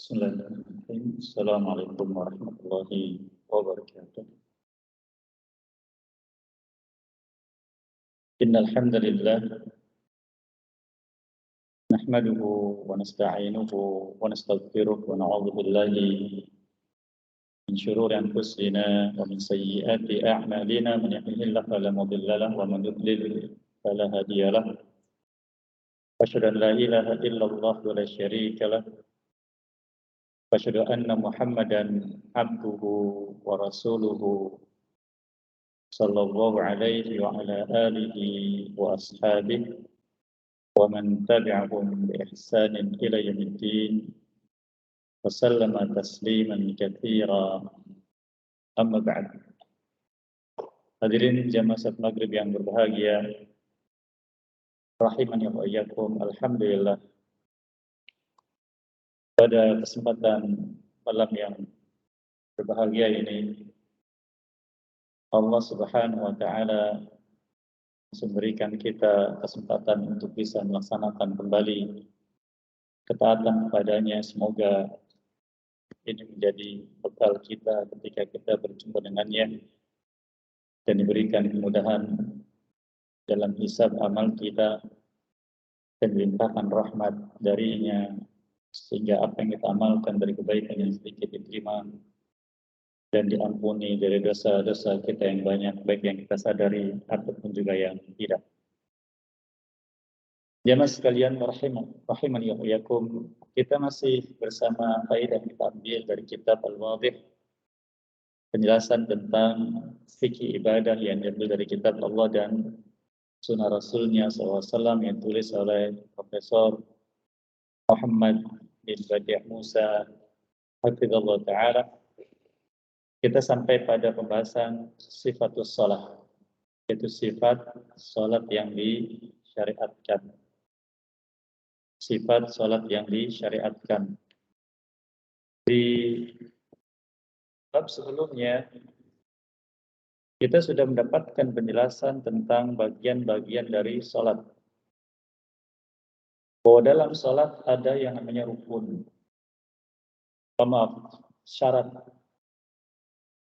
Bismillahirrahmanirrahim. Assalamualaikum warahmatullahi wabarakatuh. Innal hamdalillah nahmaduhu wa nasta'inuhu wa nastaghfiruh wa na'udzu billahi min shururi anfusina wa min sayyiati a'malina man yahdihillahu fala mudilla lahu wa man yudlil fala hadiya lahu. Asyhadu an la ilaha illallah wa la syarika lahu wa asyhadu anna Muhammadan abduhu wa rasuluhu sallallahu alaihi wa ala alihi wa ashabihi wa man tabi'ahum bi ihsanin ila yaumiddin wa sallama tasliman katsira amma ba'd. Hadirin jamaah salat maghrib yang berbahagia, rahimani wa iyyakum. Alhamdulillah, pada kesempatan malam yang berbahagia ini Allah Subhanahu wa taala memberikan kita kesempatan untuk bisa melaksanakan kembali ketaatan kepadanya. Semoga ini menjadi bekal kita ketika kita berjumpa dengannya dan diberikan kemudahan dalam hisab amal kita dan dilimpahkan rahmat darinya, sehingga apa yang kita amalkan dari kebaikan yang sedikit diterima dan diampuni dari dosa-dosa kita yang banyak, baik yang kita sadari ataupun juga yang tidak. Jamaah sekalian rahimani wa iyyakum, kita masih bersama faedah yang kita ambil dari kitab Al-Wadih, penjelasan tentang fikih ibadah yang diambil dari kitab Allah dan sunnah Rasulnya SAW yang ditulis oleh Profesor Muhammad bin Badi' Musa hafizallahu ta'ala. Kita sampai pada pembahasan sifatus shalah, yaitu sifat salat yang disyariatkan. Sifat salat yang disyariatkan. Di bab sebelumnya kita sudah mendapatkan penjelasan tentang bagian-bagian dari salat. Bahwa dalam salat ada yang namanya rukun. Syarat,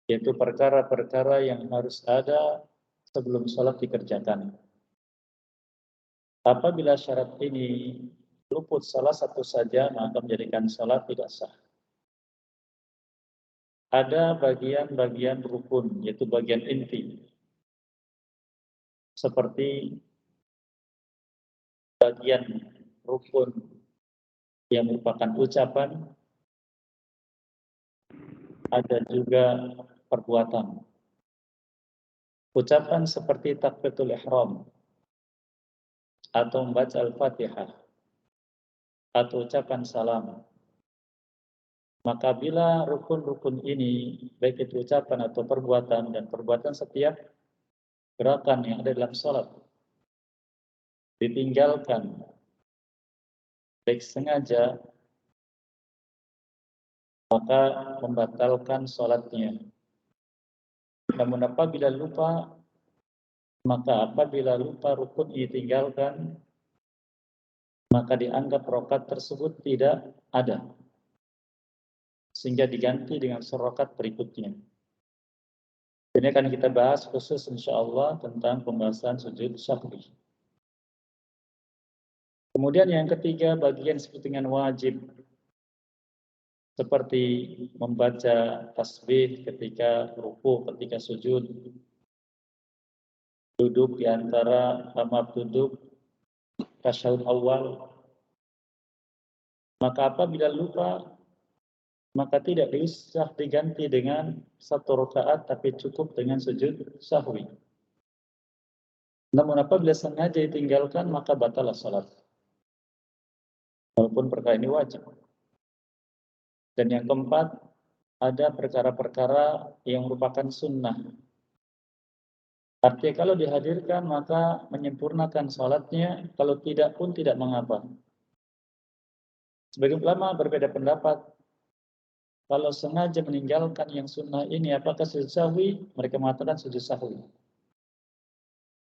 yaitu perkara-perkara yang harus ada sebelum salat dikerjakan. Apabila syarat ini luput salah satu saja, maka menjadikan salat tidak sah. Ada bagian-bagian rukun, yaitu bagian inti, seperti bagian rukun yang merupakan ucapan, ada juga perbuatan. Ucapan seperti takbiratul ihram, atau membaca Al-Fatihah, atau ucapan salam. Maka bila rukun-rukun ini, baik itu ucapan atau perbuatan, dan perbuatan setiap gerakan yang ada dalam salat ditinggalkan, baik sengaja, maka membatalkan salatnya. Namun apabila lupa, maka apabila lupa rukun ditinggalkan, maka dianggap rakaat tersebut tidak ada, sehingga diganti dengan rakaat berikutnya. Ini akan kita bahas khusus insyaallah tentang pembahasan sujud syahwi. Kemudian yang ketiga, bagian seperti dengan wajib, seperti membaca tasbih ketika ruku, ketika sujud, duduk di antara duduk tasyahud awal. Maka apabila lupa, maka tidak bisa diganti dengan satu rakaat, tapi cukup dengan sujud sahwi. Namun apabila sengaja ditinggalkan, maka batalah salat, walaupun perkara ini wajib. Dan yang keempat, ada perkara-perkara yang merupakan sunnah. Artinya kalau dihadirkan maka menyempurnakan salatnya, kalau tidak pun tidak mengapa. Sebagian ulama berbeda pendapat. Kalau sengaja meninggalkan yang sunnah ini, apakah sujud sahwi? Mereka mengatakan sujud sahwi.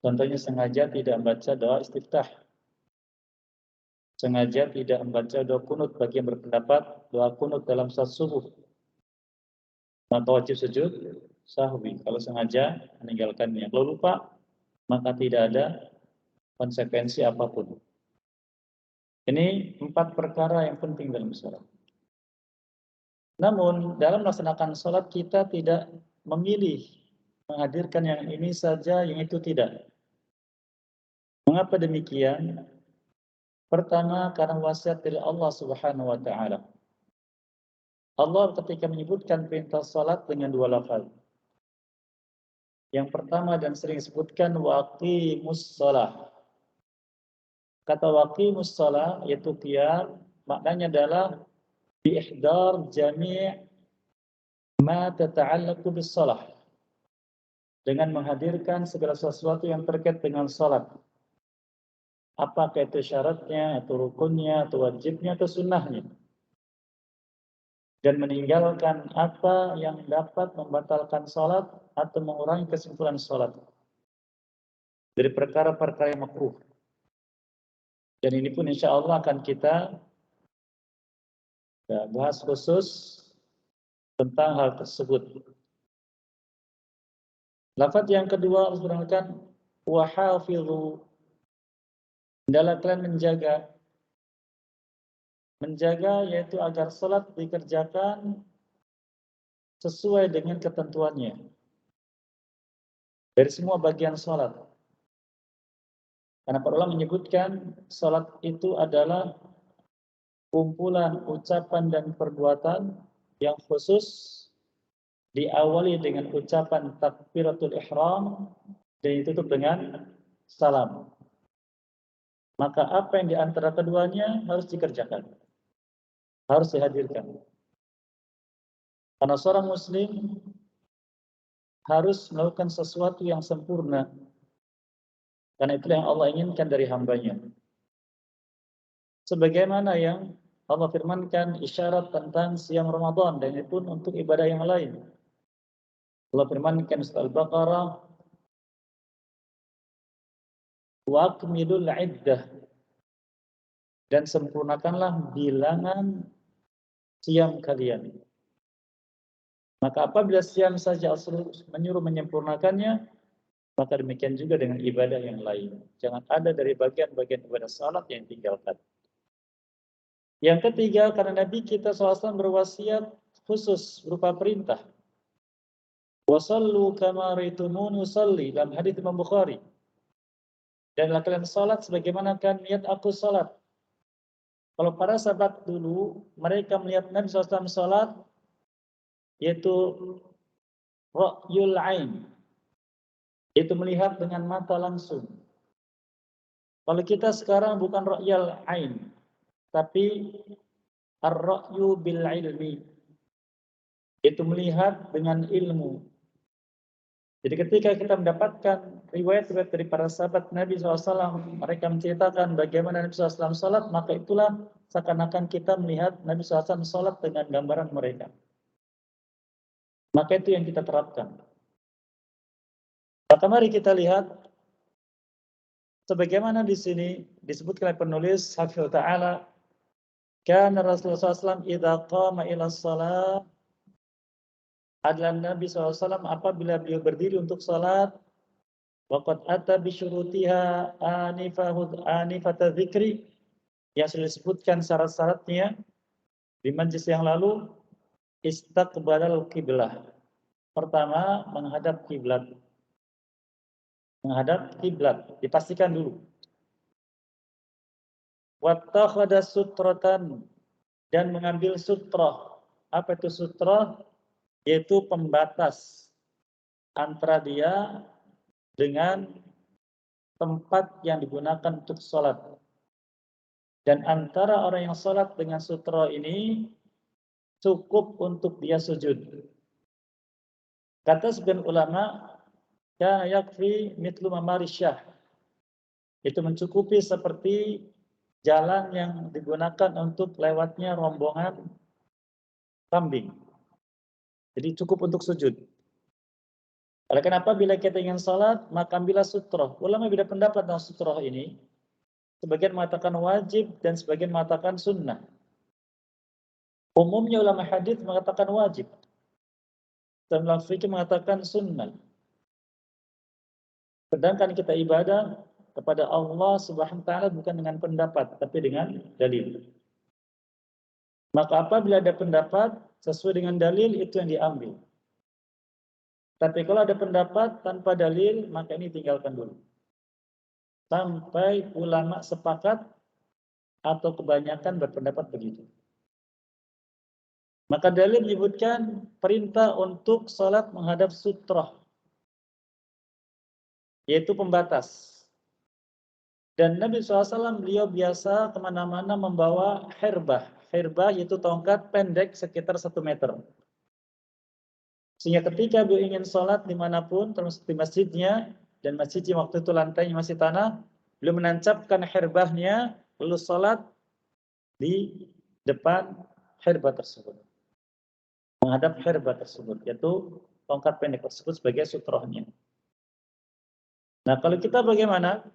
Contohnya sengaja tidak membaca doa istiftah. sengaja tidak membaca doa kunut, bagi yang berpendapat doa kunut dalam salat subuh, maka wajib sujud sahwi kalau sengaja meninggalkannya. Kalau lupa, maka tidak ada konsekuensi apapun. Ini 4 perkara yang penting dalam salat. Namun dalam melaksanakan salat kita tidak memilih menghadirkan yang ini saja, yang itu tidak. Mengapa demikian? Pertama, karena wasiat dari Allah Subhanahu wa taala. Allah ketika menyebutkan perintah salat dengan 2 lafaz. Yang pertama dan sering disebutkan waqimus shalah. Kata waqimus shalah yaitu qiyam, maknanya adalah biihdar jami' ma tata'allaqu bis shalah. Dengan menghadirkan segala sesuatu yang terkait dengan salat. Apakah itu syaratnya, atau rukunnya, atau wajibnya, atau sunnahnya. Dan meninggalkan apa yang dapat membatalkan salat atau mengurangi kesimpulan salat. Dari perkara-perkara yang makruh. Dan ini pun insya Allah akan kita bahas khusus tentang hal tersebut. Lafaz yang kedua Allah mengatakan wa hafidhu, hendaklah kalian menjaga yaitu agar salat dikerjakan sesuai dengan ketentuannya dari semua bagian salat. Karena para ulama menyebutkan salat itu adalah kumpulan ucapan dan perbuatan yang khusus diawali dengan ucapan takbiratul ihram dan ditutup dengan salam. Maka apa yang di antara keduanya harus dikerjakan, harus dihadirkan. Karena seorang muslim harus melakukan sesuatu yang sempurna. Karena itulah yang Allah inginkan dari hambanya. Sebagaimana yang Allah firmankan isyarat tentang siam Ramadan, dan itu pun untuk ibadah yang lain. Allah firmankan surah Al-Baqarah, wa akmilul iddah, dan sempurnakanlah bilangan siam kalian. Maka apabila siam saja Allah menyuruh menyempurnakannya, maka demikian juga dengan ibadah yang lain. Jangan ada dari bagian-bagian ibadah salat yang ditinggalkan. Yang ketiga, karena Nabi kita SAW berwasiat khusus berupa perintah. Wasallu kama raitumuni usalli, dalam hadits Imam Bukhari. Dan kalian salat sebagaimana kan niat aku salat. Kalau para sahabat dulu, mereka melihat Nabi SAW salat, yaitu ra'yul ain, yaitu melihat dengan mata langsung. Kalau kita sekarang bukan ra'yul ain, tapi ar-ra'yu bil ilmi, yaitu melihat dengan ilmu. Jadi ketika kita mendapatkan riwayat-riwayat dari para sahabat Nabi SAW, mereka menceritakan bagaimana Nabi SAW salat, maka itulah seakan-akan kita melihat Nabi SAW salat dengan gambaran mereka. Maka itu yang kita terapkan. Maka mari kita lihat, sebagaimana di sini disebutkan oleh penulis Hafidh Ta'ala, kana Rasulullah SAW idza qama ila shalah, adalah Nabi SAW apabila beliau berdiri untuk salat, waqad ata bi syurutiha anifata dzikri, yang sudah disebutkan syarat-syaratnya di majlis yang lalu, istaqbalal qiblah. Pertama, menghadap kiblat. Menghadap kiblat, dipastikan dulu. Wattakhadha sutratan, dan mengambil sutrah. Apa itu sutrah? Yaitu pembatas antara dia dengan tempat yang digunakan untuk sholat. Dan antara orang yang sholat dengan sutra ini cukup untuk dia sujud. Kata sebagian ulama, kana yakfi mitlu mamarisyah, itu mencukupi seperti jalan yang digunakan untuk lewatnya rombongan kambing. Jadi cukup untuk sujud. Oleh kenapa bila kita ingin salat, maka ambillah sutroh. Ulama beda pendapat tentang sutroh ini. sebagian mengatakan wajib, dan sebagian mengatakan sunnah. Umumnya ulama hadis mengatakan wajib, dan ulama fikih mengatakan sunnah. Sedangkan kita ibadah kepada Allah Subhanahu wa taala bukan dengan pendapat, tapi dengan dalil. Maka apabila ada pendapat sesuai dengan dalil, itu yang diambil. Tapi kalau ada pendapat tanpa dalil, maka ini tinggalkan dulu. Sampai ulama sepakat atau kebanyakan berpendapat begitu. Maka dalil menyebutkan perintah untuk salat menghadap sutrah, yaitu pembatas. Dan Nabi SAW beliau biasa kemana-mana membawa hirbah. Hirbah yaitu tongkat pendek sekitar 1 meter. Sehingga ketika beliau ingin sholat dimanapun, termasuk di masjidnya, dan masjidnya waktu itu lantainya masih tanah, beliau menancapkan hirbahnya, lalu sholat di depan hirbah tersebut. Menghadap hirbah tersebut, yaitu tongkat pendek tersebut sebagai sutrohnya. Nah, kalau kita bagaimana?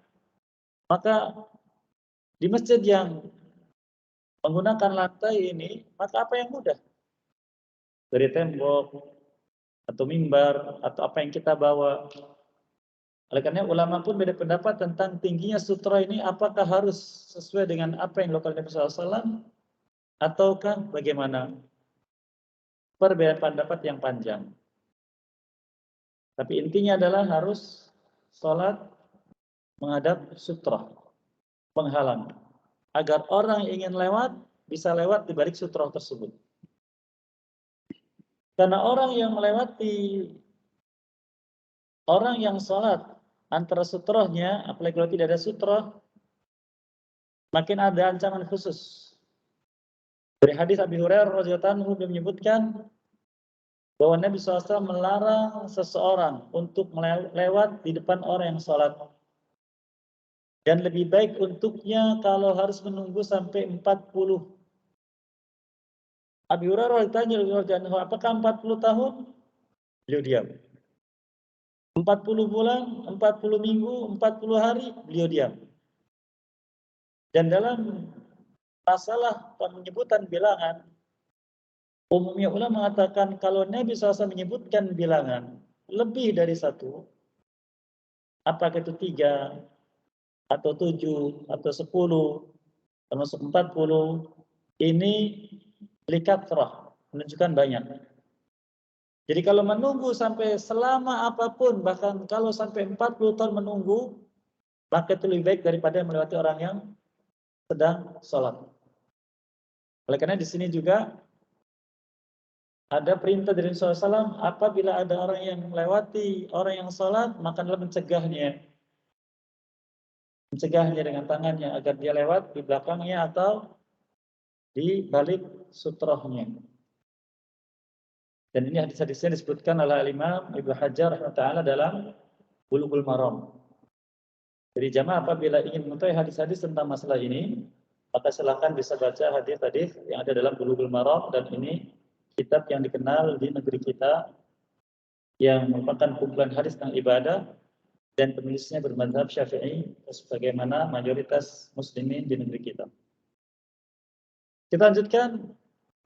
Maka di masjid yang menggunakan lantai ini, maka apa yang mudah? Dari tembok, atau mimbar, atau apa yang kita bawa. Oleh karena ulama pun beda pendapat tentang tingginya sutra ini, apakah harus sesuai dengan apa yang dilakukan Nabi SAW, ataukah bagaimana? Perbedaan pendapat yang panjang. Tapi intinya adalah harus sholat menghadap sutra, menghalang, agar orang yang ingin lewat bisa lewat di balik sutra tersebut. Karena orang yang melewati, orang yang sholat antara sutrohnya, apalagi kalau tidak ada sutroh, makin ada ancaman khusus. Dari hadis Abi Hurairah radhiyallahu anhu menyebutkan bahwa Nabi SAW melarang seseorang untuk lewat di depan orang yang sholat. Dan lebih baik untuknya kalau harus menunggu sampai 40. Abi Hurairah ditanya, apakah 40 tahun? Beliau diam. 40 bulan, 40 minggu, 40 hari, beliau diam. Dan dalam masalah penyebutan bilangan, umumnya ulama mengatakan kalau Nabi SAW menyebutkan bilangan lebih dari 1, apakah itu 3, atau 7, atau 10, termasuk 40, ini likatrah, menunjukkan banyak. Jadi kalau menunggu sampai selama apapun, bahkan kalau sampai 40 tahun menunggu, maka itu lebih baik daripada melewati orang yang sedang sholat. Oleh karena di sini juga ada perintah dari Rasulullah SAW, apabila ada orang yang melewati orang yang sholat, maka adalah mencegahnya dengan tangannya agar dia lewat di belakangnya atau di balik sutrohnya. Dan ini hadis-hadisnya disebutkan oleh Imam Ibnu Hajar rahimahullah dalam Bulughul Maram. Jadi jamaah apabila ingin mengetahui hadis-hadis tentang masalah ini, maka silakan bisa baca hadis-hadis yang ada dalam Bulughul Maram, dan ini kitab yang dikenal di negeri kita yang merupakan kumpulan hadis tentang ibadah, dan penulisnya bermadzhab Syafi'i sebagaimana mayoritas muslimin di negeri kita. Kita lanjutkan.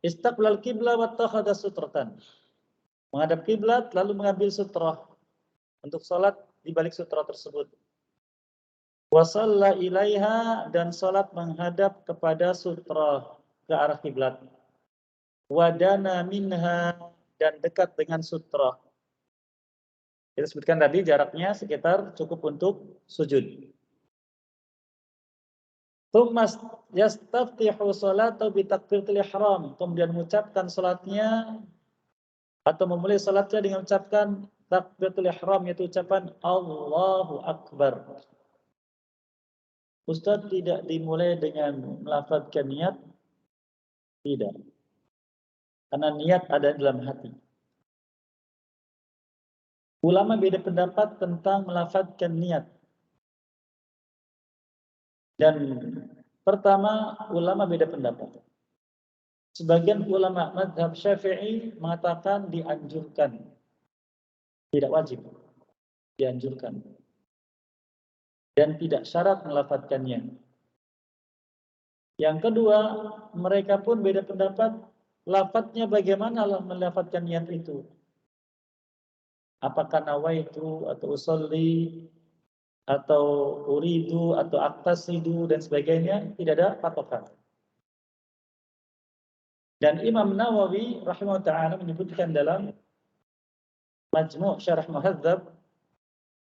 Istaqbalal qibla wattakhadha sutratan. Menghadap kiblat lalu mengambil sutrah untuk salat di balik sutrah tersebut. Wa shalla ilaiha, dan salat menghadap kepada sutrah ke arah kiblat. Wa dana minha, dan dekat dengan sutrah. Kita sebutkan tadi jaraknya sekitar cukup untuk sujud. Tsumma yastaftihu salatahu bi takbiratul ihram, kemudian mengucapkan salatnya atau memulai salatnya dengan mengucapkan takbiratul ihram, yaitu ucapan Allahu Akbar. Ustaz, tidak dimulai dengan melafazkan niat? Tidak. Karena niat ada dalam hati. Ulama beda pendapat tentang melafazkan niat. Dan pertama, ulama beda pendapat. Sebagian ulama mazhab Syafi'i mengatakan dianjurkan, tidak wajib, dianjurkan, dan tidak syarat melafazkannya. Yang kedua, mereka pun beda pendapat, lafadznya bagaimana melafadzkan niat itu. Apakah nawaitu atau usolli atau uridu atau aktasidu dan sebagainya, tidak ada patokan. Dan Imam Nawawi rahimahullah ta'ala menyebutkan dalam Majmu' Syarah Muhadzab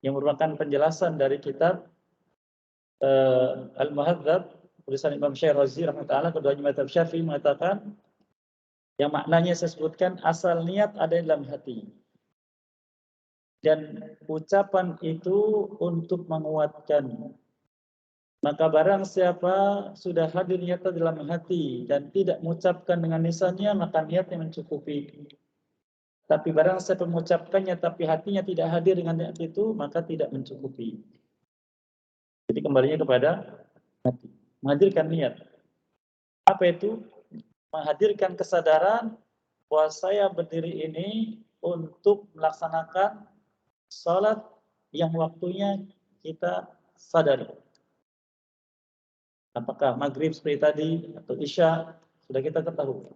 yang merupakan penjelasan dari kitab Al-Muhadzab, tulisan Imam Syarazi rahimahullah ta'ala, keduanya mazhab Syafi'i, mengatakan yang maknanya saya sebutkan, asal niat ada dalam hati. Dan ucapan itu untuk menguatkan. Maka barang siapa sudah hadir niatnya dalam hati dan tidak mengucapkan dengan lisannya, maka niatnya mencukupi. Tapi barang siapa mengucapkannya tapi hatinya tidak hadir dengan niat itu, maka tidak mencukupi. Jadi kembalinya kepada hati. Menghadirkan niat. Apa itu? Menghadirkan kesadaran bahwa saya berdiri ini untuk melaksanakan salat yang waktunya kita sadari. Apakah maghrib seperti tadi atau isya, sudah kita ketahui.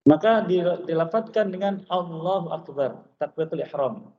Maka dilafadzkan dengan Allahu Akbar, takbiratul ihram.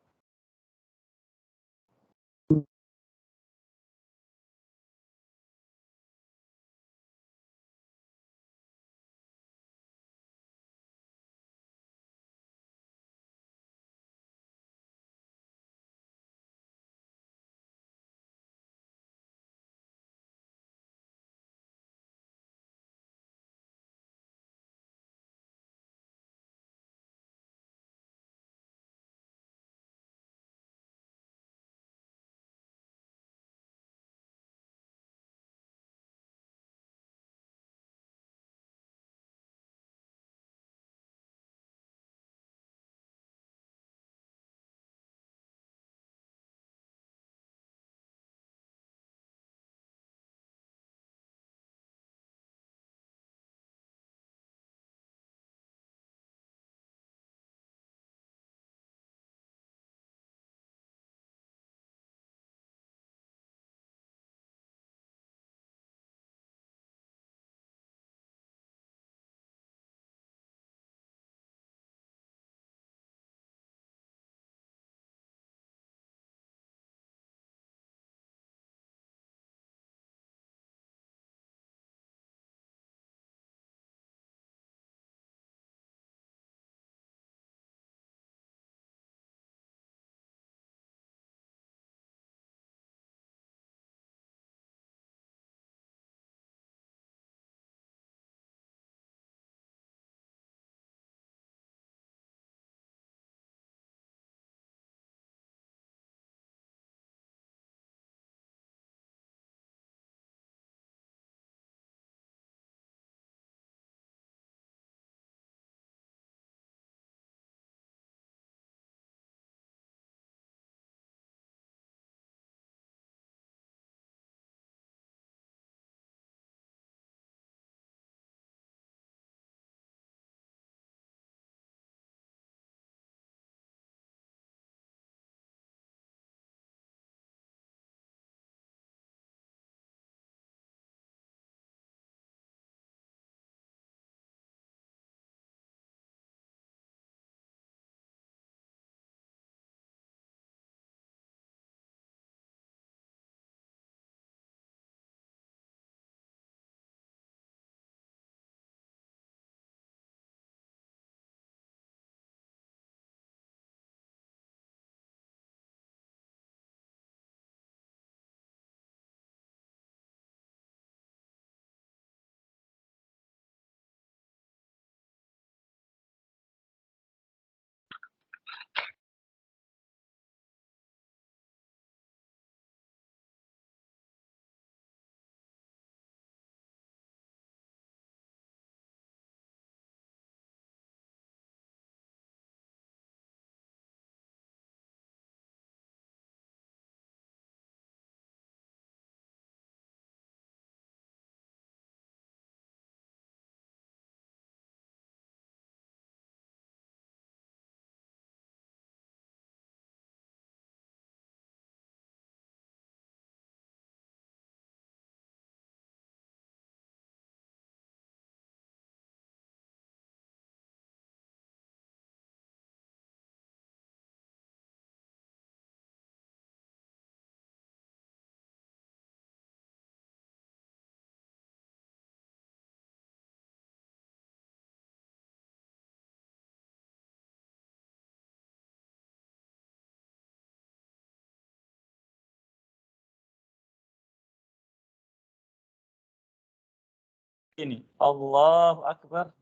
Ini, Allahu Akbar.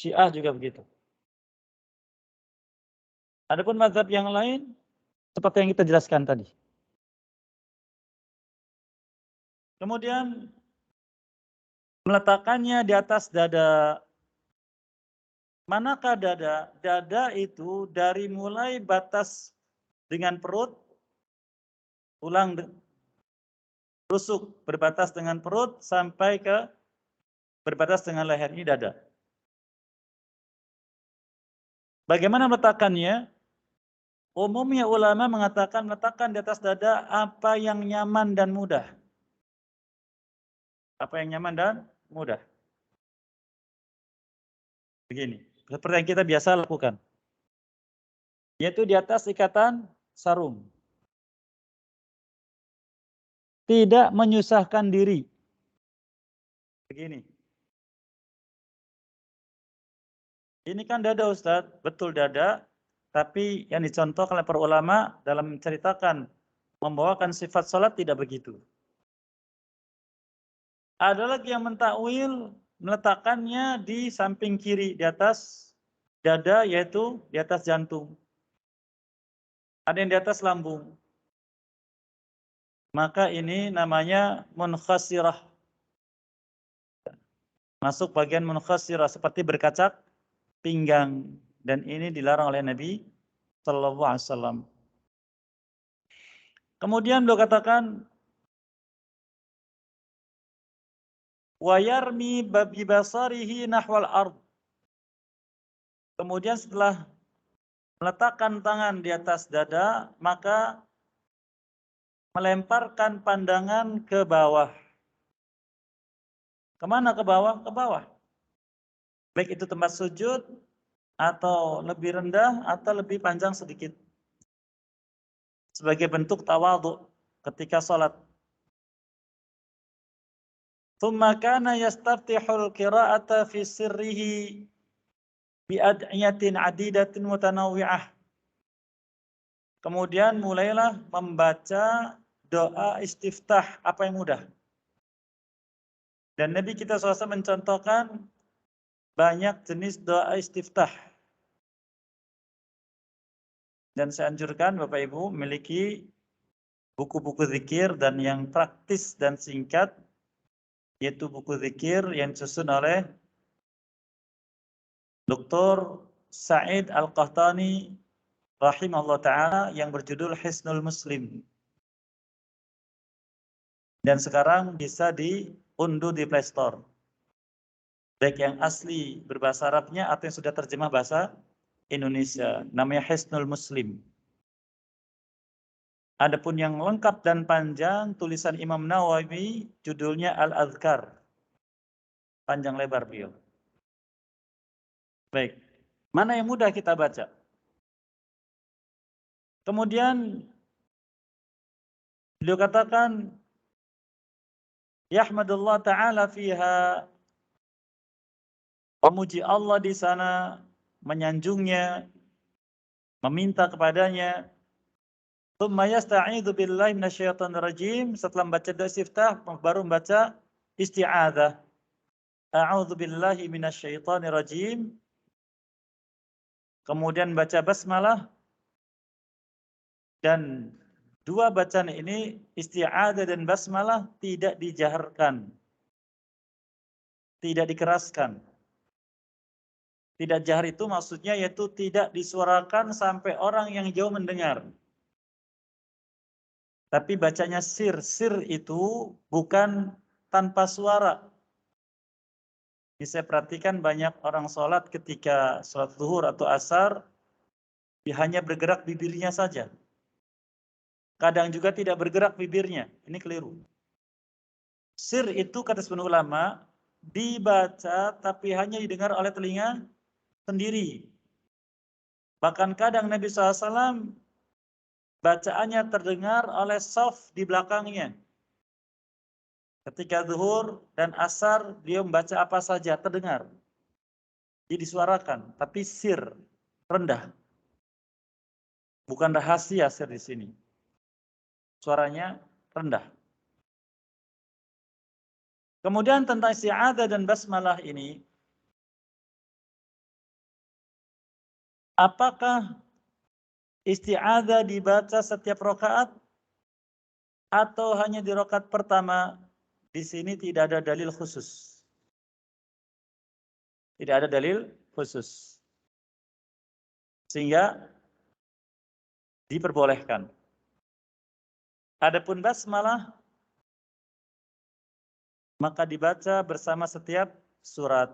Syiah juga begitu. Adapun mazhab yang lain, seperti yang kita jelaskan tadi. Kemudian meletakkannya di atas dada. Manakah dada? Dada itu dari mulai batas dengan perut, tulang rusuk berbatas dengan perut sampai ke berbatas dengan leher, ini dada. Bagaimana meletakkannya? Umumnya ulama mengatakan letakkan di atas dada apa yang nyaman dan mudah. Apa yang nyaman dan mudah. Begini, seperti yang kita biasa lakukan. Yaitu di atas ikatan sarung. Tidak menyusahkan diri. Begini. Ini kan dada Ustaz, betul dada. Tapi yang dicontohkan oleh para ulama dalam menceritakan membawakan sifat salat tidak begitu. Ada lagi yang mentakwil meletakkannya di samping kiri di atas dada, yaitu di atas jantung. Ada yang di atas lambung. Maka ini namanya munkhasirah. Masuk bagian munkhasirah seperti berkacak pinggang, dan ini dilarang oleh Nabi sallallahu alaihi wasallam. Kemudian beliau katakan wa yarmi bi basarihi nahwal ard. Kemudian setelah meletakkan tangan di atas dada, maka melemparkan pandangan ke bawah. Kemana ke bawah? Ke bawah. Baik itu tempat sujud, atau lebih rendah, atau lebih panjang sedikit. Sebagai bentuk tawadhu ketika sholat. Thumma kana yastaftihul qira'ata fi sirrihi bi ad'iyatin adidatin mutanawwi'ah. Kemudian mulailah membaca doa istiftah, apa yang mudah. Dan Nabi kita SAW mencontohkan banyak jenis doa istiftah. Dan saya anjurkan Bapak Ibu memiliki buku-buku zikir dan yang praktis dan singkat, yaitu buku zikir yang disusun oleh Dr. Sa'id Al-Qahtani rahimahullah ta'ala yang berjudul Hisnul Muslim. Dan sekarang bisa diunduh di Play Store. Baik yang asli berbahasa Arabnya atau yang sudah terjemah bahasa Indonesia. Namanya Hisnul Muslim. Adapun yang lengkap dan panjang, tulisan Imam Nawawi, judulnya Al-Adhkar. Panjang lebar beliau. Baik. Mana yang mudah kita baca? Kemudian beliau katakan, Yahmadullah ta'ala fiha, memuji Allah di sana, menyanjungnya, meminta kepadanya. Tsumma yasta'idzu billahi minasyaitonir rajim. Setelah membaca doa istiftah, baru membaca isti'adzah. A'udzu billahi minasyaitonir rajim. Kemudian baca basmalah, dan dua bacaan ini isti'adzah dan basmalah tidak dijaharkan, tidak dikeraskan. Tidak jahar itu maksudnya yaitu tidak disuarakan sampai orang yang jauh mendengar. Tapi bacanya sir. Sir itu bukan tanpa suara. Ini saya perhatikan banyak orang sholat ketika sholat zuhur atau asar, hanya bergerak bibirnya saja. Kadang juga tidak bergerak bibirnya. Ini keliru. Sir itu kata sebagian ulama, dibaca tapi hanya didengar oleh telinga sendiri. Bahkan kadang Nabi SAW bacaannya terdengar oleh shaf di belakangnya. Ketika zuhur dan asar, dia membaca apa saja terdengar. Jadi disuarakan, tapi sir, rendah. Bukan rahasia sir di sini. Suaranya rendah. Kemudian tentang isti'adzah dan basmalah ini, apakah isti'adzah dibaca setiap rakaat atau hanya di rakaat pertama? Di sini tidak ada dalil khusus. Tidak ada dalil khusus. Sehingga diperbolehkan. Adapun basmalah maka dibaca bersama setiap surat.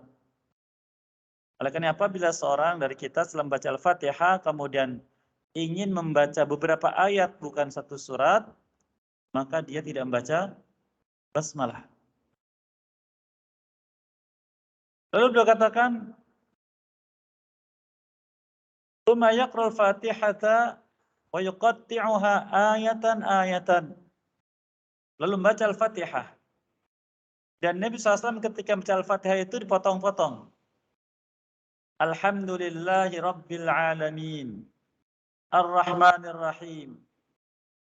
Oleh karena apabila seorang dari kita setelah membaca Al-Fatihah kemudian ingin membaca beberapa ayat bukan satu surat, maka dia tidak membaca basmalah. Lalu beliau katakan, "Tsumma yaqra'ul Fatihata wa yuqatti'uha ayatan." Lalu membaca Al-Fatihah. Dan Nabi SAW ketika membaca Al-Fatihah itu dipotong-potong. Alhamdulillahi Rabbil Alamin. Ar-Rahmanir Rahim.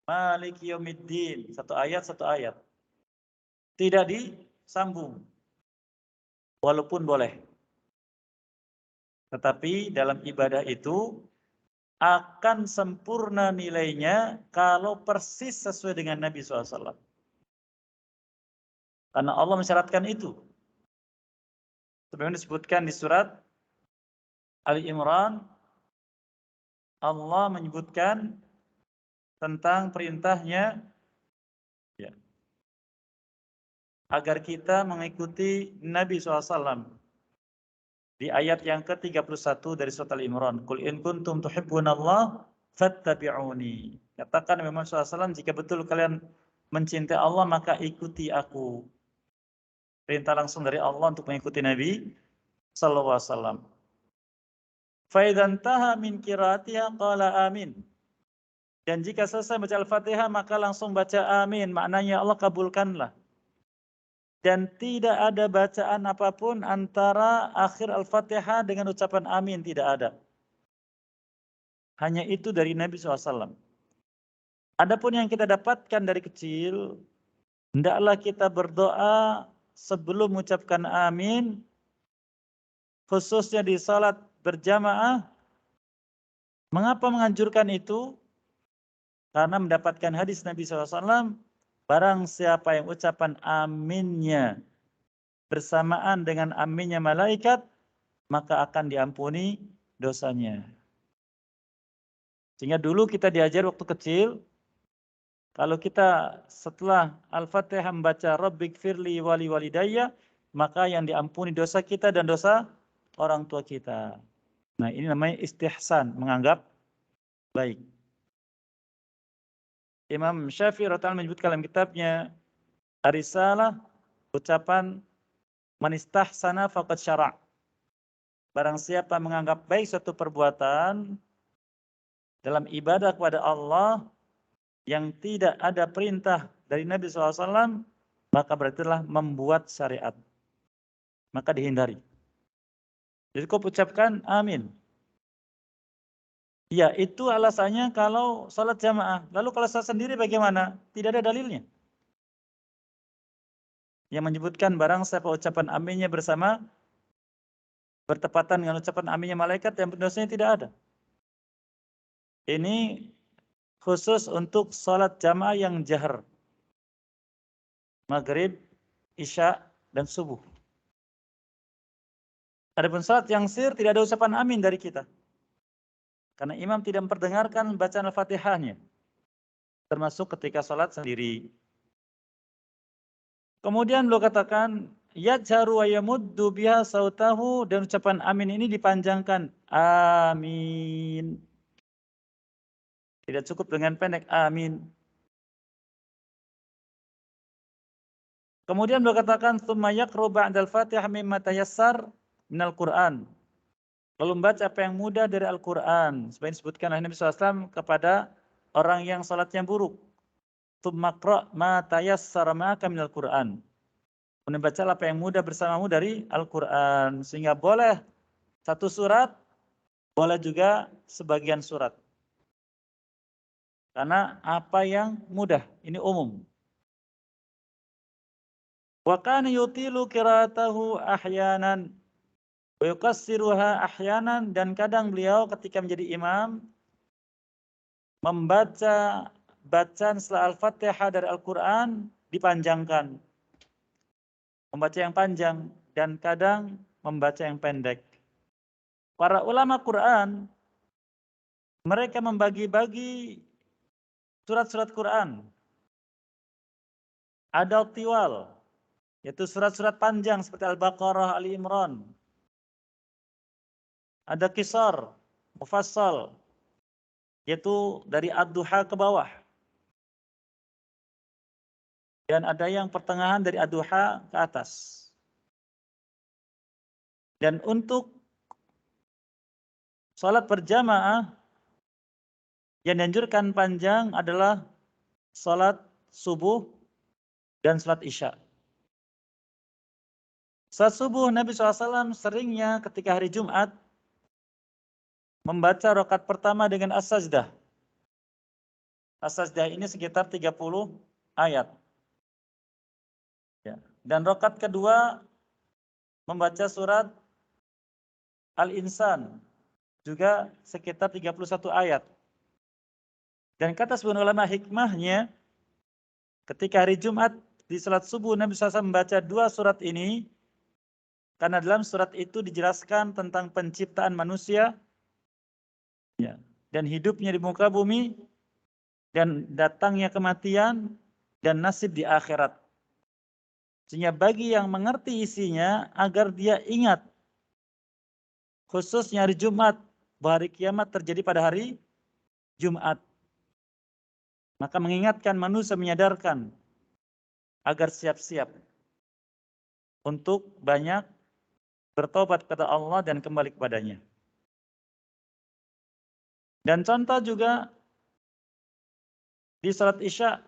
Maliki Yaumiddin. Satu ayat. Tidak disambung. Walaupun boleh. Tetapi dalam ibadah itu akan sempurna nilainya kalau persis sesuai dengan Nabi SAW. Karena Allah mensyaratkan itu. Sebagaimana disebutkan di surat Ali Imran, Allah menyebutkan tentang perintahnya ya, agar kita mengikuti Nabi SAW. Di ayat yang ke-31 dari surat Ali Imran, "Qul in kuntum tuhibbunallah fattabi'uni." Katakan Muhammad SAW, jika betul kalian mencintai Allah maka ikuti aku. Perintah langsung dari Allah untuk mengikuti Nabi sallallahu alaihi wasallam. Fa idza intaha min qiraatiha qala amin. Dan jika selesai baca Al-Fatihah maka langsung baca amin, maknanya Allah kabulkanlah. Dan tidak ada bacaan apapun antara akhir Al-Fatihah dengan ucapan amin, tidak ada. Hanya itu dari Nabi SAW. Adapun yang kita dapatkan dari kecil, hendaklah kita berdoa sebelum mengucapkan amin, khususnya di salat berjamaah. Mengapa menganjurkan itu? Karena mendapatkan hadis Nabi SAW, barang siapa yang ucapan aminnya bersamaan dengan aminnya malaikat, maka akan diampuni dosanya. Sehingga dulu kita diajar waktu kecil, kalau kita setelah Al-Fatihah membaca Rabbighfirli wali walidayya, maka yang diampuni dosa kita dan dosa orang tua kita. Nah, ini namanya istihsan, menganggap baik. Imam Syafi'i rahimahullah menyebutkan dalam kitabnya Ar-Risalah, ucapan man istahsana faqad syara'. Barang siapa menganggap baik suatu perbuatan dalam ibadah kepada Allah yang tidak ada perintah dari Nabi SAW, maka berarti telah membuat syariat. Maka dihindari. Jadi kau ucapkan amin. Ya, itu alasannya kalau salat jamaah. Lalu kalau salat sendiri bagaimana? Tidak ada dalilnya. Yang menyebutkan barang siapa ucapan aminnya bersama bertepatan dengan ucapan aminnya malaikat, yang dosanya tidak ada. Ini khusus untuk salat jamaah yang jahar. Maghrib, Isya, dan subuh. Adapun salat yang sir tidak ada ucapan amin dari kita. Karena imam tidak memperdengarkan bacaan Al-Fatihahnya. Termasuk ketika salat sendiri. Kemudian beliau katakan, yajharu wa yamuddu biha sautahu, dan ucapan amin ini dipanjangkan. Amin. Tidak cukup dengan pendek amin. Kemudian beliau katakan, tsumma yaqra ba'dal Fatihah mimma tayassar minal Qur'an. Lalu membaca apa yang mudah dari Al-Quran. Seperti disebutkan oleh Nabi SAW kepada orang yang salatnya buruk. Tsumma qra' ma tayassara ma'aka minal Qur'an. Membaca apa yang mudah bersamamu dari Al-Quran. Sehingga boleh satu surat, boleh juga sebagian surat. Karena apa yang mudah, ini umum. Wa kana yutilu qira'atahu ahyanan wa yukassiruha ahyanan, dan kadang beliau ketika menjadi imam membaca bacaan setelah Al-Fatihah dari Al-Qur'an dipanjangkan. Membaca yang panjang dan kadang membaca yang pendek. Para ulama Quran mereka membagi-bagi surat-surat Quran. Ada tiwal, yaitu surat-surat panjang seperti Al-Baqarah, Ali Imran. Ada qisar, mufassal, yaitu dari Ad-Duha ke bawah. Dan ada yang pertengahan dari Ad-Duha ke atas. Dan untuk salat berjamaah yang dianjurkan panjang adalah salat subuh dan salat isya. Salat subuh Nabi SAW seringnya ketika hari Jumat membaca rakaat pertama dengan as-sajdah. As-sajdah ini sekitar 30 ayat. Ya. Dan rakaat kedua membaca surat Al-Insan juga sekitar 31 ayat. Dan kata sebagian ulama hikmahnya ketika hari Jumat di salat subuh Nabi SAW membaca 2 surat ini karena dalam surat itu dijelaskan tentang penciptaan manusia, ya, dan hidupnya di muka bumi, dan datangnya kematian, dan nasib di akhirat. Sehingga bagi yang mengerti isinya, agar dia ingat, khususnya hari Jumat, bahwa hari kiamat terjadi pada hari Jumat. Maka mengingatkan manusia, menyadarkan, agar siap-siap untuk banyak bertobat kepada Allah dan kembali kepadanya. Dan contoh juga di salat Isya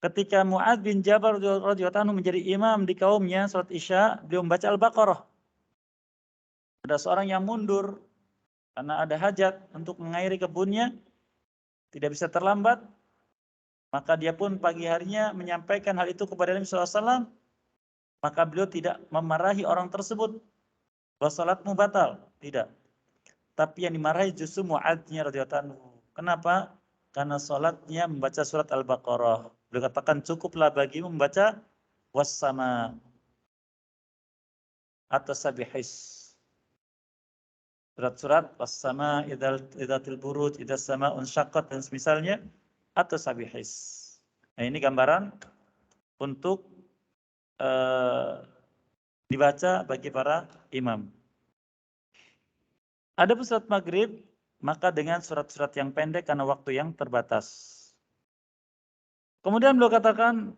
ketika Mu'adz bin Jabal radhiyallahu anhu menjadi imam di kaumnya salat Isya, beliau membaca Al-Baqarah. Ada seorang yang mundur karena ada hajat untuk mengairi kebunnya, tidak bisa terlambat, maka dia pun pagi harinya menyampaikan hal itu kepada Nabi SAW, maka beliau tidak memarahi orang tersebut bahwa salatmu batal, tidak. Tapi yang dimarahi justru Mu'adznya radhiyallahu anhu. Kenapa? Karena salatnya membaca surat Al-Baqarah. Beliau katakan cukuplah bagimu membaca was-sama atau sabihis. Surat-surat was-sama idzatil buruj, idzas sama'un syaqqat dan semisalnya, atau sabihis. Nah, ini gambaran untuk dibaca bagi para imam. Adapun surat maghrib, maka dengan surat-surat yang pendek karena waktu yang terbatas. Kemudian beliau katakan,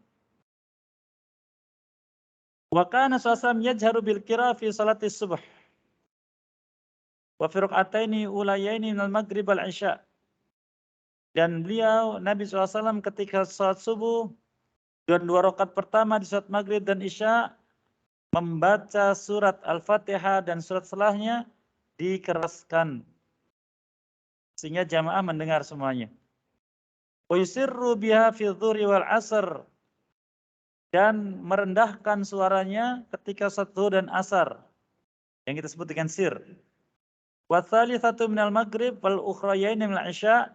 wa kana sallallahu yajharu bil qira fi salati subuh wa fi rak'ataini ulayaini minal maghrib wal isya. Dan beliau Nabi SAW ketika salat subuh dan 2 rakaat pertama di salat maghrib dan isya membaca surat Al-Fatihah dan surat setelahnya dikeraskan sehingga jamaah mendengar semuanya. Wa yusirru biha fi dzuri wal 'asr, dan merendahkan suaranya ketika salat zuhur dan asar yang kita sebut dengan sir. Wa tsalitsatu minal maghrib wal ukhrayaini minal isya,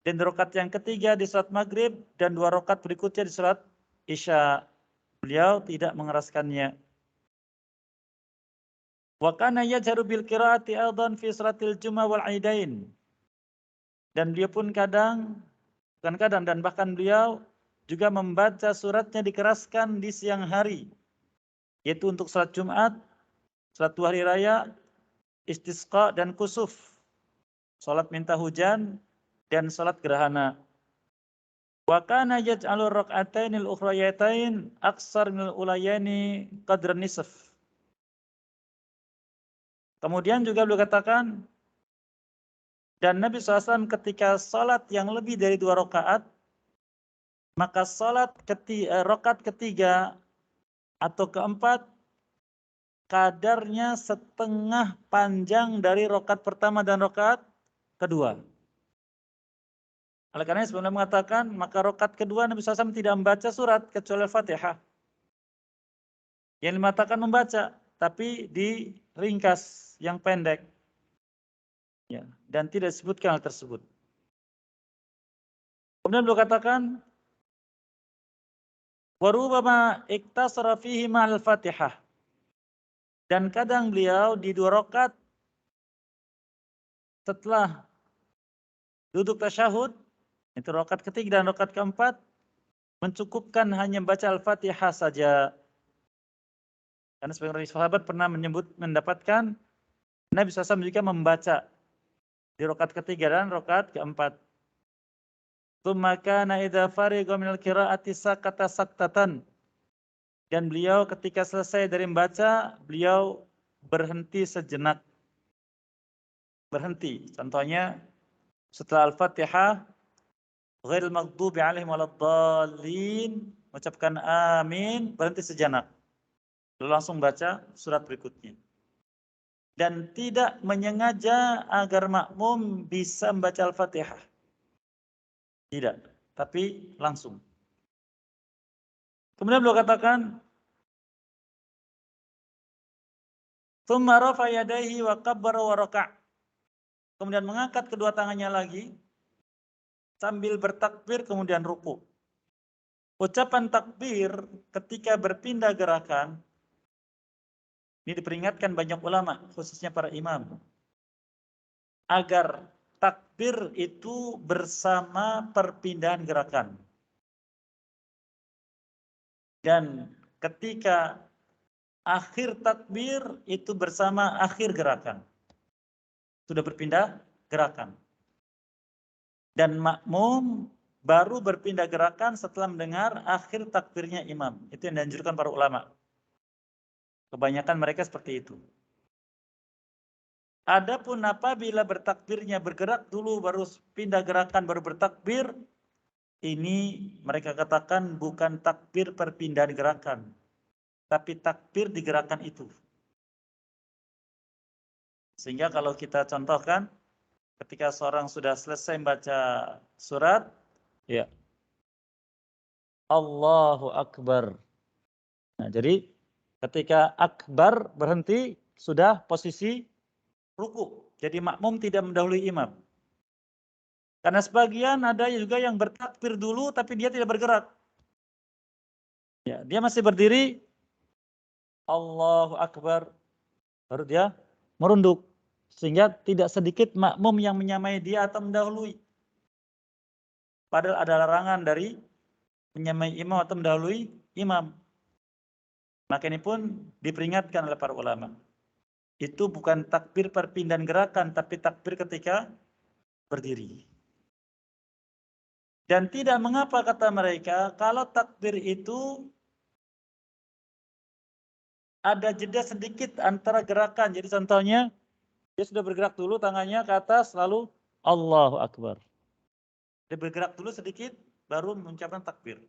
dan rakaat yang ketiga di salat maghrib dan 2 rakaat berikutnya di salat isya. Beliau tidak mengeraskannya. Wa kana yajharu bil qiraati aidan fi salatil jumu'ah wal 'idain. Dan dia pun bukan kadang dan bahkan beliau juga membaca suratnya dikeraskan di siang hari, yaitu untuk salat Jumat, salat 2 hari raya, istisqa dan kusuf, salat minta hujan dan salat gerhana. Wa kana yaj'alur rak'atainil ukhrayatain aksar minal ulayani qadran nisf. Kemudian juga beliau katakan, dan Nabi SAW ketika salat yang lebih dari 2 rakaat, maka salat rakaat ketiga atau keempat kadarnya setengah panjang dari rakaat pertama dan rakaat kedua. Oleh karena sebelumnya mengatakan, maka rakaat kedua Nabi SAW tidak membaca surat kecuali Al-Fatihah. Yang dimatakan membaca, tapi diringkas yang pendek. Ya, dan tidak disebutkan hal tersebut. Kemudian beliau katakan, warubama iktasara fihi ma'al Fatihah. Dan kadang beliau di 2 rakaat setelah duduk tasyahud, itu rakaat ketiga dan rakaat keempat, mencukupkan hanya baca Al-Fatihah saja. Karena sebagian sahabat pernah mendapatkan Nabi SAW juga membaca di rakaat ketiga dan rakaat keempat. Tsumma kana idza fariqa minal qiraati sakata saktatan. Dan beliau ketika selesai dari membaca, beliau berhenti sejenak. Berhenti. Contohnya setelah Al-Fatihah, ghairil maghdubi 'alaihim waladdallin, mengucapkan amin, berhenti sejenak. Lalu langsung baca surat berikutnya. Dan tidak menyengaja agar makmum bisa membaca Al-Fatihah. Tidak, tapi langsung. Kemudian beliau katakan, tsumma rafa yadayhi wa kabbara wa raka'. Kemudian mengangkat kedua tangannya lagi sambil bertakbir kemudian ruku. Ucapan takbir ketika berpindah gerakan ini diperingatkan banyak ulama, khususnya para imam, agar takbir itu bersama perpindahan gerakan. Dan ketika akhir takbir itu bersama akhir gerakan. Sudah berpindah gerakan. Dan makmum baru berpindah gerakan setelah mendengar akhir takbirnya imam. Itu yang dianjurkan para ulama. Kebanyakan mereka seperti itu. Adapun apabila bertakbirnya bergerak dulu baru pindah gerakan baru bertakbir, ini mereka katakan bukan takbir perpindahan gerakan, tapi takbir di gerakan itu. Sehingga kalau kita contohkan, ketika seorang sudah selesai membaca surat, ya, Allahu Akbar. Nah, jadi ketika akbar berhenti, sudah posisi ruku. Jadi makmum tidak mendahului imam. Karena sebagian ada juga yang bertakbir dulu tapi dia tidak bergerak. Ya, dia masih berdiri, Allahu Akbar, baru dia merunduk. Sehingga tidak sedikit makmum yang menyamai dia atau mendahului. Padahal ada larangan dari menyamai imam atau mendahului imam. Maka ini pun diperingatkan oleh para ulama. Itu bukan takbir perpindahan gerakan, tapi takbir ketika berdiri. Dan tidak mengapa kata mereka, kalau takbir itu ada jeda sedikit antara gerakan. Jadi contohnya, dia sudah bergerak dulu tangannya ke atas, lalu Allahu Akbar. Dia bergerak dulu sedikit, baru mengucapkan takbir.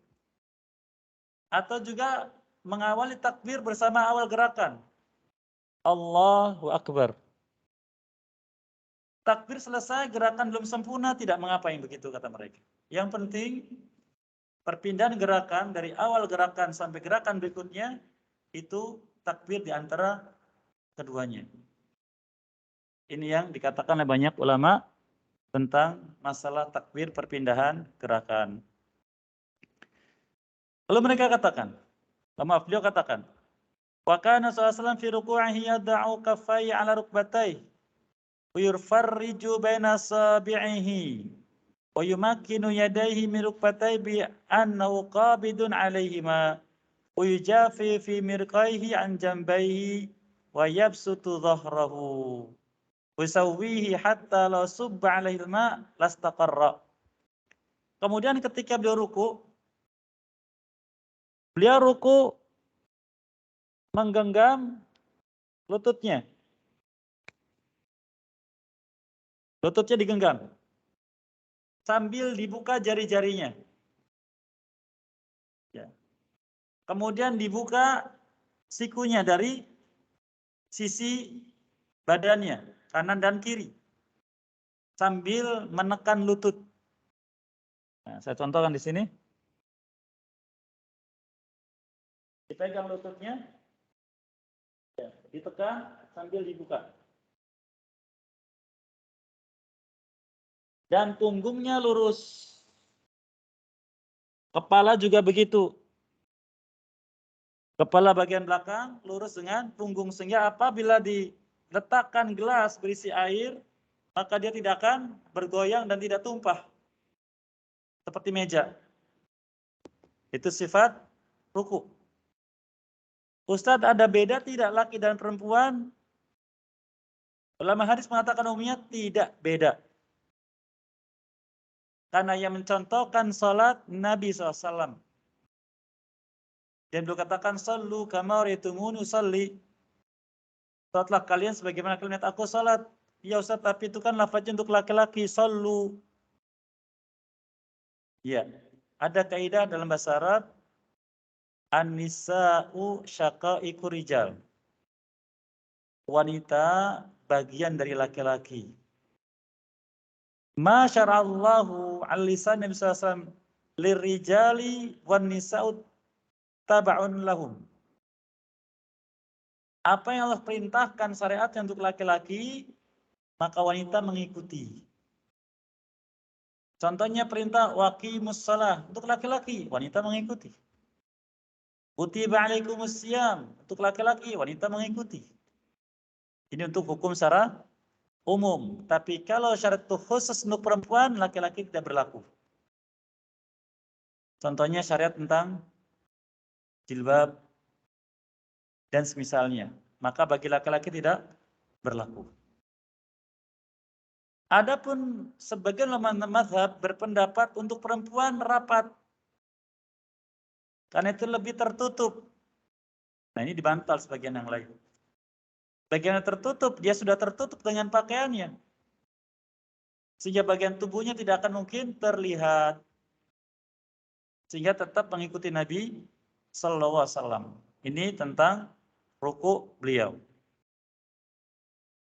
Atau juga mengawali takbir bersama awal gerakan. Allahu Akbar. Takbir selesai, gerakan belum sempurna, tidak mengapa yang begitu kata mereka. Yang penting, perpindahan gerakan dari awal gerakan sampai gerakan berikutnya, itu takbir di antara keduanya. Ini yang dikatakan oleh banyak ulama tentang masalah takbir perpindahan gerakan. Lalu mereka katakan, beliau katakan, wa kana sallallahu fi ruku'ihi yad'u kaffayhi 'ala rukbatayhi wa yurfarriju baina sabi'ihi wa yumakkinu yadayhi min rukbatayhi bi annahu qabidun 'alayhima wa yujafi fi mirqaihi 'an jambayhi wa yabsutu dhahrahu wa yusawwihi hatta la subba 'alaihi al-ma' lastaqarra. Kemudian ketika beliau ruku menggenggam lututnya. Lututnya digenggam. Sambil dibuka jari-jarinya. Ya. Kemudian dibuka sikunya dari sisi badannya, kanan dan kiri. Sambil menekan lutut. Nah, saya contohkan di sini. Dipegang lututnya. Ya, ditekan sambil dibuka. Dan punggungnya lurus. Kepala juga begitu. Kepala bagian belakang lurus dengan punggung, sehingga apabila diletakkan gelas berisi air, maka dia tidak akan bergoyang dan tidak tumpah seperti meja. Itu sifat ruku. Ustadz, ada beda tidak laki dan perempuan? Ulama hadis mengatakan umumnya tidak beda. Karena yang mencontohkan salat Nabi SAW. Dan beliau katakan, sallu kama ra'aitumuni usalli. Salatlah kalian sebagaimana kalian lihat aku salat. Ya Ustaz, tapi itu kan lafaznya untuk laki-laki, sallu. Ya, ada kaidah dalam bahasa Arab, an-nisa'u syaqaiqur rijal. Wanita bagian dari laki-laki. Ma syara'allahu al-lisan Nabi SAW lirijali wan nisa'u taba'un lahum. Apa yang Allah perintahkan syariatnya untuk laki-laki, maka wanita mengikuti. Contohnya perintah waqimus shalah untuk laki-laki, wanita mengikuti. Kutiba alaikumus syiyam untuk laki-laki, wanita mengikuti. Ini untuk hukum secara umum. Tapi kalau syarat itu khusus untuk perempuan, laki-laki tidak berlaku. Contohnya syariat tentang jilbab dan semisalnya. Maka bagi laki-laki tidak berlaku. Adapun sebagian ulama mazhab berpendapat untuk perempuan rapat. Karena itu lebih tertutup. Nah, ini dibantah sebagian yang lain. Bagian yang tertutup, dia sudah tertutup dengan pakaiannya. Sehingga bagian tubuhnya tidak akan mungkin terlihat. Sehingga tetap mengikuti Nabi Sallallahu Alaihi Wasallam. Ini tentang ruku beliau.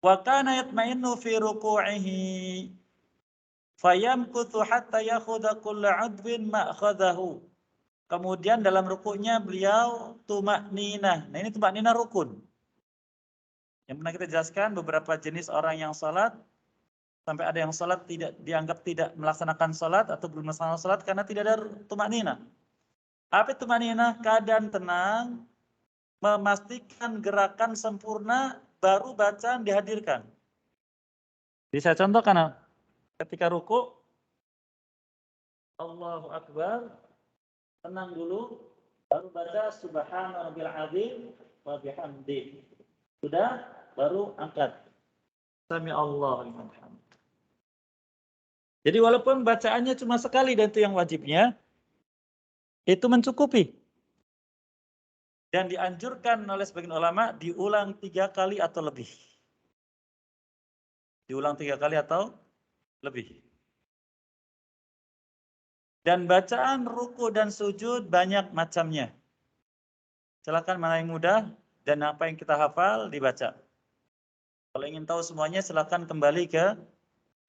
Wa kana yatma'innu fi ruku'ihi fayamkuthu hatta yakhudha kullu 'udwin ma'khadahu. Kemudian dalam rukuknya beliau tuma'ninah. Nah, ini tuma'ninah rukun. Yang pernah kita jelaskan beberapa jenis orang yang salat, sampai ada yang salat tidak dianggap tidak melaksanakan salat atau belum melaksanakan salat karena tidak ada tuma'ninah. Apa tuma'ninah? Keadaan tenang, memastikan gerakan sempurna, baru bacaan dihadirkan. Bisa contohkan ketika ruku, Allahu Akbar, tenang dulu, baru baca Subhana rabbil azim wa bihamdi. Sudah, baru angkat. Sami Allah liman hamd. Jadi walaupun bacaannya cuma sekali dan itu yang wajibnya, itu mencukupi. Dan dianjurkan oleh sebagian ulama diulang 3 kali atau lebih. Diulang 3 kali atau lebih. Dan bacaan ruku dan sujud banyak macamnya. Silakan mana yang mudah dan apa yang kita hafal dibaca. Kalau ingin tahu semuanya silakan kembali ke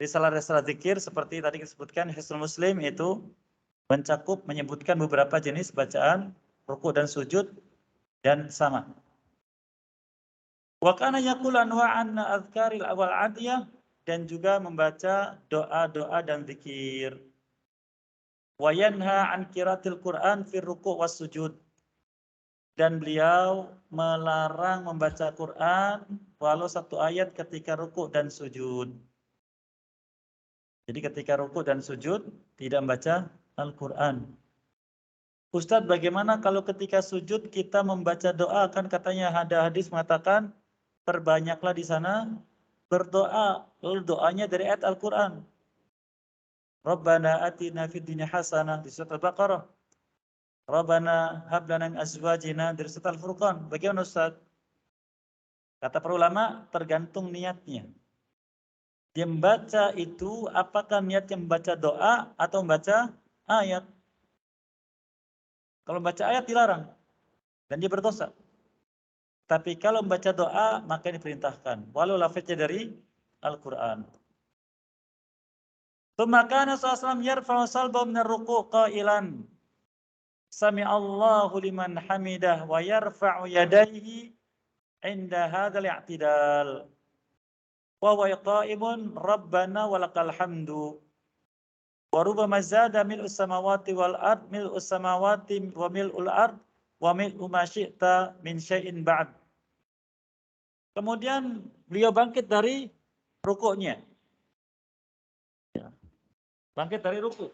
risalah-risalah zikir seperti tadi disebutkan Hisnul Muslim, itu mencakup menyebutkan beberapa jenis bacaan ruku dan sujud dan sama. Wa kana yaqulu anwa'an adzkaril awal adiyah, dan juga membaca doa-doa dan zikir. Wa yanha an qiraatil Qur'an fi ruku' was sujud. Dan beliau melarang membaca Quran walau 1 ayat ketika ruku' dan sujud. Jadi ketika ruku' dan sujud tidak membaca Al-Quran. Ustadz, bagaimana kalau ketika sujud kita membaca doa? Kan katanya ada hadis mengatakan perbanyaklah di sana berdoa. Lalu doanya dari ayat Al-Quran. Rabbana atina fid dunya hasanah di surat Al-Baqarah. Rabbana hab lana min azwajina dari surat Al-Furqan. Bagaimana Ustaz? Kata para ulama tergantung niatnya. Dia membaca itu apakah niatnya membaca doa atau membaca ayat. Kalau membaca ayat dilarang dan dia berdosa. Tapi kalau membaca doa maka diperintahkan walau lafaznya dari Al-Qur'an. Tsumma kana sallallahu yarfa'u salbahu min ar-ruku' qailan Sami Allahu liman hamidah wa yarfa'u yadayhi inda hadzal i'tidal wa huwa qa'imun rabbana walakal hamdu wa rubbama zada mil'us samawati wal ard mil'us samawati wa mil'ul ard wa mil'u ma syi'ta min syai'in ba'd. Kemudian beliau bangkit dari rukuknya. Ya. Bangkit dari rukuk.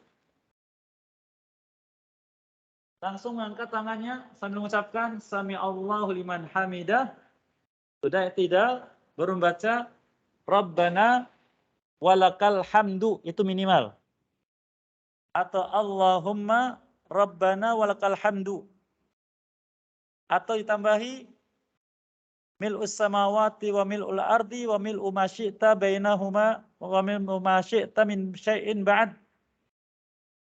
Langsung mengangkat tangannya sambil mengucapkan Sami Allahu liman hamidah. Sudah tidak, baru membaca Rabbana walakal hamdu, itu minimal. Atau Allahumma Rabbana walakal hamdu. Atau ditambahi mil'us samawati wa mil'ul ardi wa mil'u ma syi'ta bainahuma wa mil'u ma syi'ta min syai'in ba'd.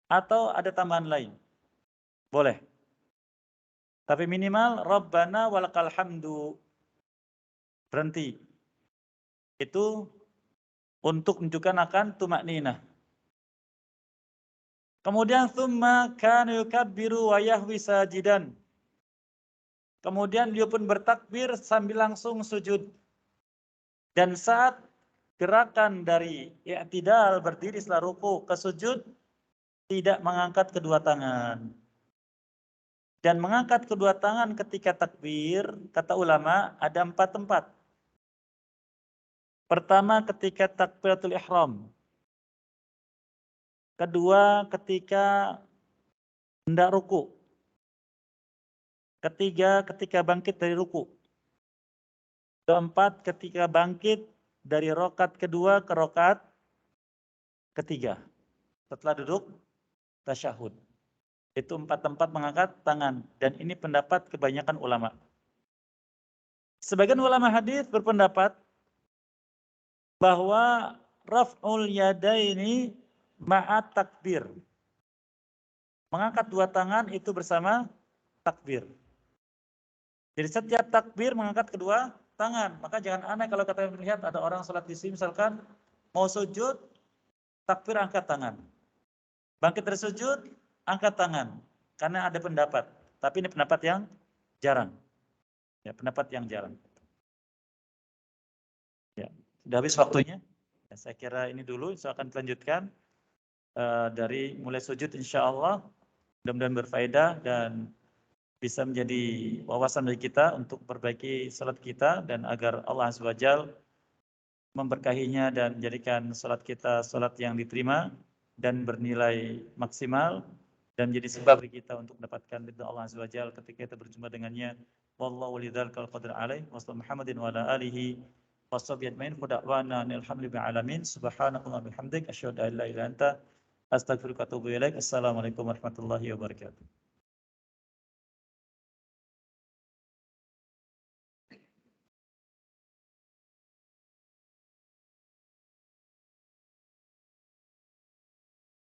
Atau ada tambahan lain. Boleh. Tapi minimal Rabbana walakal hamdu. Berhenti. Itu untuk menunjukkan akan tumakninah. Kemudian tsumma kana yukabbiru wa yahwi sajidan. Kemudian beliau pun bertakbir sambil langsung sujud. Dan saat gerakan dari i'tidal berdiri setelah ruku ke sujud tidak mengangkat kedua tangan. Dan mengangkat kedua tangan ketika takbir, kata ulama, ada 4 tempat. Pertama ketika takbiratul ihram. Kedua ketika hendak ruku. Ketiga ketika bangkit dari ruku. Keempat ketika bangkit dari rokat kedua ke rokat ketiga. Setelah duduk tasyahud. Itu 4 tempat mengangkat tangan. Dan ini pendapat kebanyakan ulama. Sebagian ulama hadis berpendapat bahwa raf'ul yadaini ma'at takbir. Mengangkat 2 tangan itu bersama takbir. Jadi setiap takbir mengangkat kedua tangan. Maka jangan aneh kalau kita melihat ada orang sholat di sini misalkan mau sujud, takbir angkat tangan. Bangkit dari sujud, angkat tangan. Karena ada pendapat. Tapi ini pendapat yang jarang. Ya, pendapat yang jarang. Ya, sudah habis waktunya. Ya, saya kira ini dulu. Saya akan lanjutkan dari mulai sujud insya Allah. Mudah-mudahan berfaedah dan bisa menjadi wawasan bagi kita untuk perbaiki salat kita dan agar Allah Azza wa Jalla memberkahinya dan menjadikan salat kita salat yang diterima dan bernilai maksimal dan menjadi sebab bagi kita untuk mendapatkan ridha Allah Azza wa Jalla ketika kita berjumpa dengannya. Wallahu lidzalika qadir alaih wa sallallahu Muhammadin wa ala alihi washabbihi ajmain. Da'wana alhamdulillahi alamin. Subhanakallahumma bihamdik asyhadu an la ilaha illa anta astaghfiruka wa atubu ilaik. Assalamualaikum warahmatullahi wabarakatuh.